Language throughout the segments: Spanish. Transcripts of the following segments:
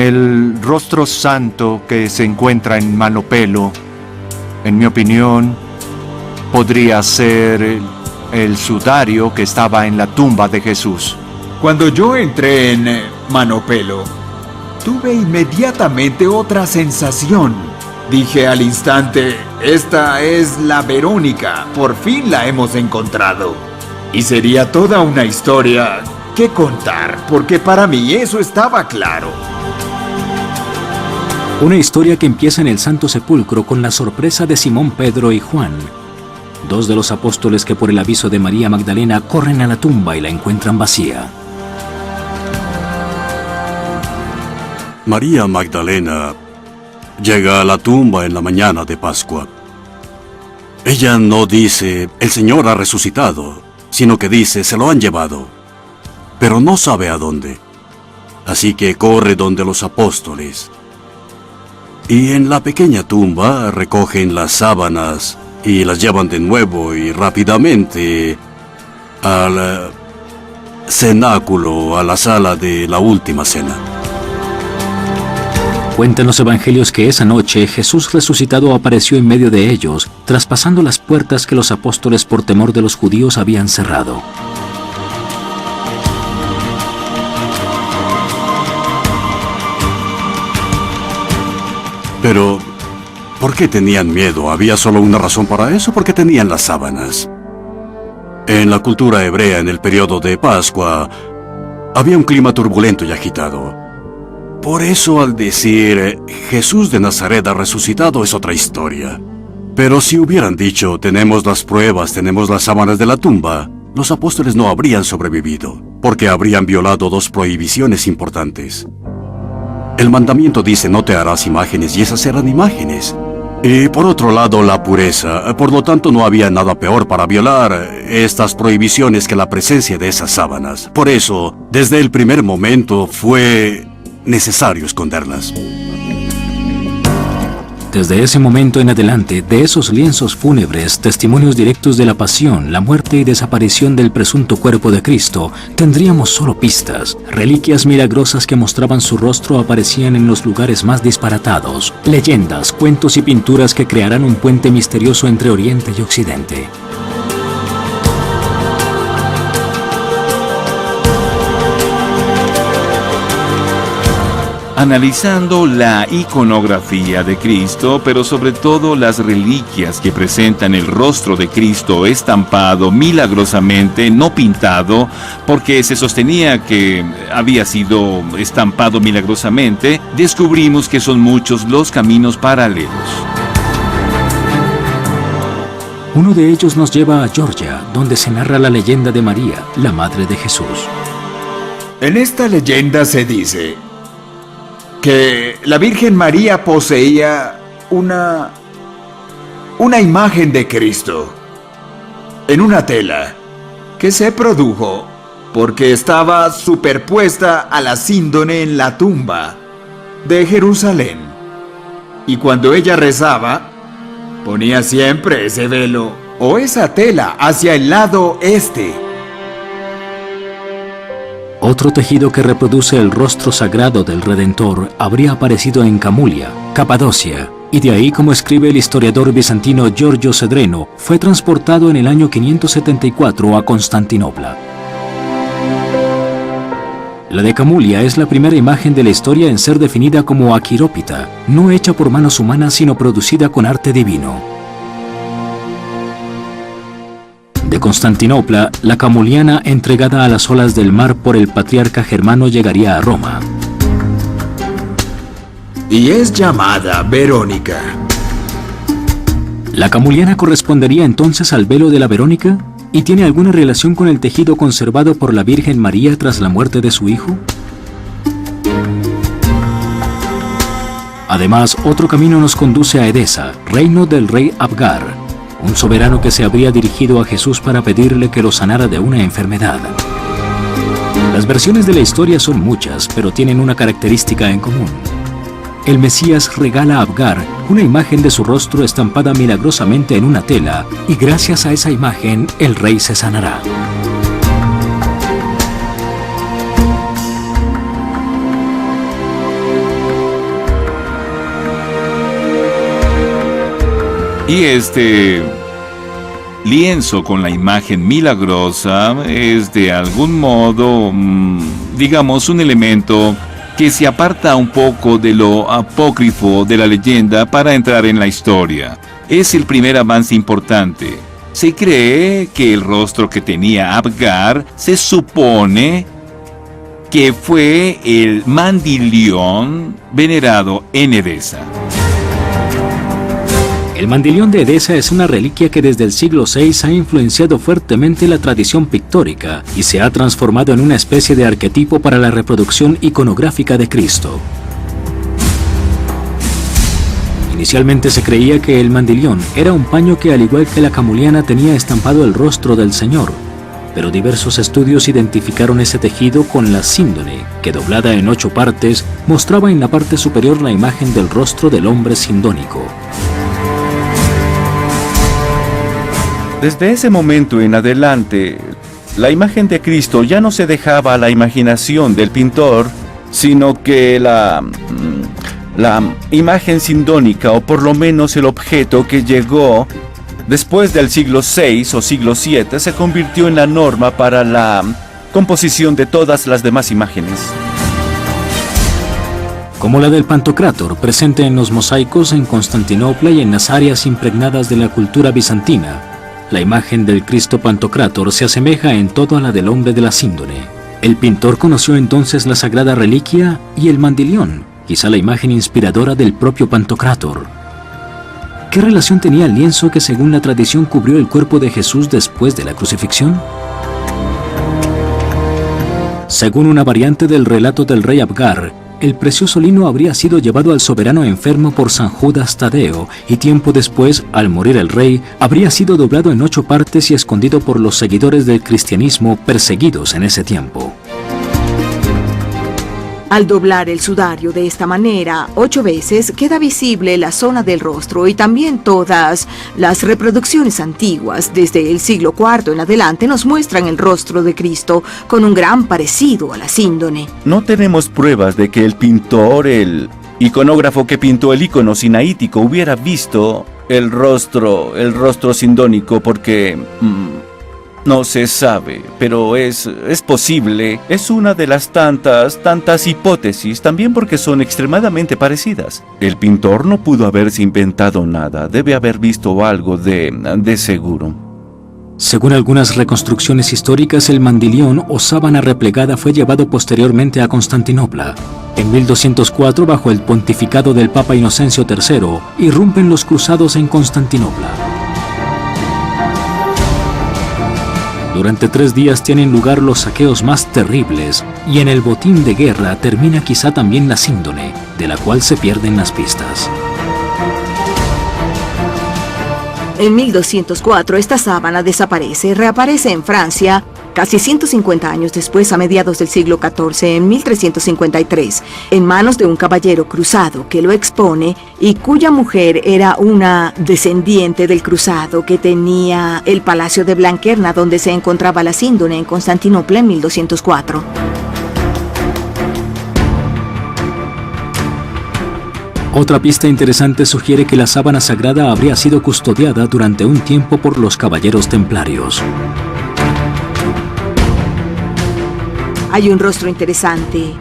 El rostro santo que se encuentra en Manopelo, en mi opinión, podría ser el sudario que estaba en la tumba de Jesús. Cuando yo entré en Manopelo, tuve inmediatamente otra sensación. Dije al instante, esta es la Verónica, por fin la hemos encontrado. Y sería toda una historia que contar, porque para mí eso estaba claro. Una historia que empieza en el Santo Sepulcro con la sorpresa de Simón Pedro y Juan, dos de los apóstoles que por el aviso de María Magdalena corren a la tumba y la encuentran vacía. María Magdalena llega a la tumba en la mañana de Pascua. Ella no dice, el Señor ha resucitado, sino que dice, se lo han llevado, pero no sabe a dónde. Así que corre donde los apóstoles. Y en la pequeña tumba recogen las sábanas y las llevan de nuevo y rápidamente al cenáculo, a la sala de la última cena. Cuentan los evangelios que esa noche Jesús resucitado apareció en medio de ellos, traspasando las puertas que los apóstoles por temor de los judíos habían cerrado. Pero, ¿por qué tenían miedo? ¿Había solo una razón para eso? Porque tenían las sábanas. En la cultura hebrea, en el periodo de Pascua, había un clima turbulento y agitado. Por eso, al decir Jesús de Nazaret ha resucitado, es otra historia. Pero si hubieran dicho, tenemos las pruebas, tenemos las sábanas de la tumba, los apóstoles no habrían sobrevivido, porque habrían violado dos prohibiciones importantes. El mandamiento dice, no te harás imágenes, y esas eran imágenes. Y por otro lado, la pureza. Por lo tanto, no había nada peor para violar estas prohibiciones que la presencia de esas sábanas. Por eso, desde el primer momento, fue necesario esconderlas. Desde ese momento en adelante, de esos lienzos fúnebres, testimonios directos de la pasión, la muerte y desaparición del presunto cuerpo de Cristo, tendríamos solo pistas. Reliquias milagrosas que mostraban su rostro aparecían en los lugares más disparatados. Leyendas, cuentos y pinturas que crearán un puente misterioso entre Oriente y Occidente. Analizando la iconografía de Cristo, pero sobre todo las reliquias que presentan el rostro de Cristo estampado milagrosamente, no pintado, porque se sostenía que había sido estampado milagrosamente, descubrimos que son muchos los caminos paralelos. Uno de ellos nos lleva a Georgia, donde se narra la leyenda de María, la madre de Jesús. En esta leyenda se dice que la Virgen María poseía una imagen de Cristo en una tela que se produjo porque estaba superpuesta a la síndone en la tumba de Jerusalén. Y cuando ella rezaba, ponía siempre ese velo o esa tela hacia el lado este. Otro tejido que reproduce el rostro sagrado del Redentor habría aparecido en Camulia, Capadocia, y de ahí, como escribe el historiador bizantino Giorgio Cedreno, fue transportado en el año 574 a Constantinopla. La de Camulia es la primera imagen de la historia en ser definida como aquirópita, no hecha por manos humanas sino producida con arte divino. De Constantinopla, la camuliana entregada a las olas del mar por el patriarca Germano llegaría a Roma. Y es llamada Verónica. ¿La camuliana correspondería entonces al velo de la Verónica? ¿Y tiene alguna relación con el tejido conservado por la Virgen María tras la muerte de su hijo? Además, otro camino nos conduce a Edesa, reino del rey Abgar, un soberano que se habría dirigido a Jesús para pedirle que lo sanara de una enfermedad. Las versiones de la historia son muchas, pero tienen una característica en común. El Mesías regala a Abgar una imagen de su rostro estampada milagrosamente en una tela, y gracias a esa imagen, el rey se sanará. Y este lienzo con la imagen milagrosa es de algún modo, digamos, un elemento que se aparta un poco de lo apócrifo de la leyenda para entrar en la historia. Es el primer avance importante. Se cree que el rostro que tenía Abgar se supone que fue el mandilión venerado en Edesa. El mandilión de Edesa es una reliquia que desde el siglo VI ha influenciado fuertemente la tradición pictórica y se ha transformado en una especie de arquetipo para la reproducción iconográfica de Cristo. Inicialmente se creía que el mandilión era un paño que, al igual que la camuliana, tenía estampado el rostro del Señor, pero diversos estudios identificaron ese tejido con la síndone, que doblada en 8 partes, mostraba en la parte superior la imagen del rostro del hombre sindónico. Desde ese momento en adelante, la imagen de Cristo ya no se dejaba a la imaginación del pintor, sino que la imagen sindónica, o por lo menos el objeto que llegó después del siglo VI o siglo VII, se convirtió en la norma para la composición de todas las demás imágenes. Como la del Pantocrátor, presente en los mosaicos en Constantinopla y en las áreas impregnadas de la cultura bizantina, la imagen del Cristo Pantocrátor se asemeja en todo a la del hombre de la síndone. El pintor conoció entonces la sagrada reliquia y el mandilión, quizá la imagen inspiradora del propio Pantocrátor. ¿Qué relación tenía el lienzo que, según la tradición, cubrió el cuerpo de Jesús después de la crucifixión? Según una variante del relato del rey Abgar, el precioso lino habría sido llevado al soberano enfermo por San Judas Tadeo y tiempo después, al morir el rey, habría sido doblado en 8 partes y escondido por los seguidores del cristianismo perseguidos en ese tiempo. Al doblar el sudario de esta manera 8 veces, queda visible la zona del rostro y también todas las reproducciones antiguas desde el siglo IV en adelante nos muestran el rostro de Cristo con un gran parecido a la síndone. No tenemos pruebas de que el pintor, el iconógrafo que pintó el icono sinaítico, hubiera visto el rostro sindónico porque no se sabe, pero es posible. Es una de las tantas hipótesis, también porque son extremadamente parecidas. El pintor no pudo haberse inventado nada, debe haber visto algo de seguro. Según algunas reconstrucciones históricas, el mandilión o sábana replegada fue llevado posteriormente a Constantinopla. En 1204, bajo el pontificado del Papa Inocencio III, irrumpen los cruzados en Constantinopla. Durante 3 días tienen lugar los saqueos más terribles y en el botín de guerra termina quizá también la síndone, de la cual se pierden las pistas. En 1204 esta sábana desaparece, reaparece en Francia casi 150 años después, a mediados del siglo XIV, en 1353, en manos de un caballero cruzado que lo expone y cuya mujer era una descendiente del cruzado que tenía el Palacio de Blanquerna, donde se encontraba la síndone en Constantinopla en 1204. Otra pista interesante sugiere que la sábana sagrada habría sido custodiada durante un tiempo por los caballeros templarios. Hay un rostro interesante,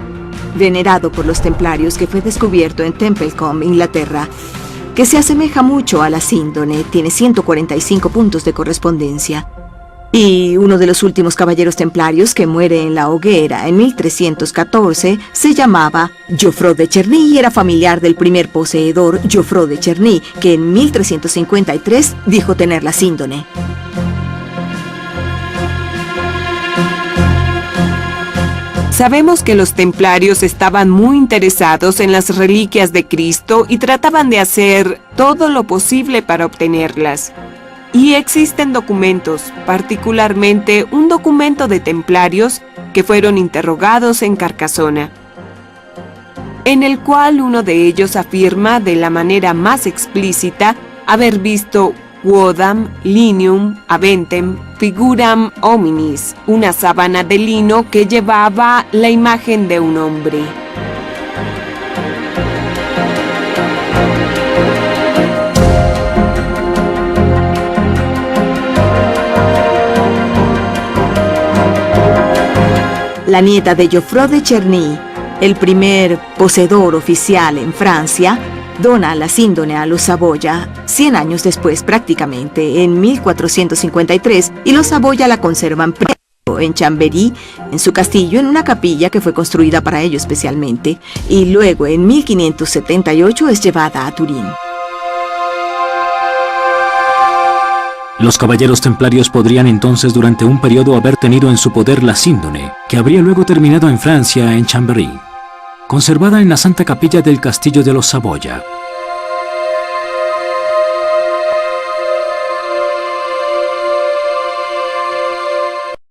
venerado por los templarios, que fue descubierto en Templecombe, Inglaterra, que se asemeja mucho a la síndone, tiene 145 puntos de correspondencia. Y uno de los últimos caballeros templarios que muere en la hoguera en 1314 se llamaba Geoffroy de Cherny y era familiar del primer poseedor, Geoffroy de Cherny, que en 1353 dijo tener la síndone. Sabemos que los templarios estaban muy interesados en las reliquias de Cristo y trataban de hacer todo lo posible para obtenerlas. Y existen documentos, particularmente un documento de templarios que fueron interrogados en Carcasona, en el cual uno de ellos afirma de la manera más explícita haber visto quodam linium aventem figuram hominis, una sábana de lino que llevaba la imagen de un hombre. La nieta de Geoffroy de Cherny, el primer poseedor oficial en Francia, dona la síndone a los Saboya 100 años después prácticamente, en 1453, y los Saboya la conservan en Chambéry, en su castillo, en una capilla que fue construida para ello especialmente, y luego en 1578 es llevada a Turín. Los caballeros templarios podrían entonces durante un periodo haber tenido en su poder la síndone, que habría luego terminado en Francia, en Chambéry, conservada en la Santa Capilla del Castillo de los Saboya.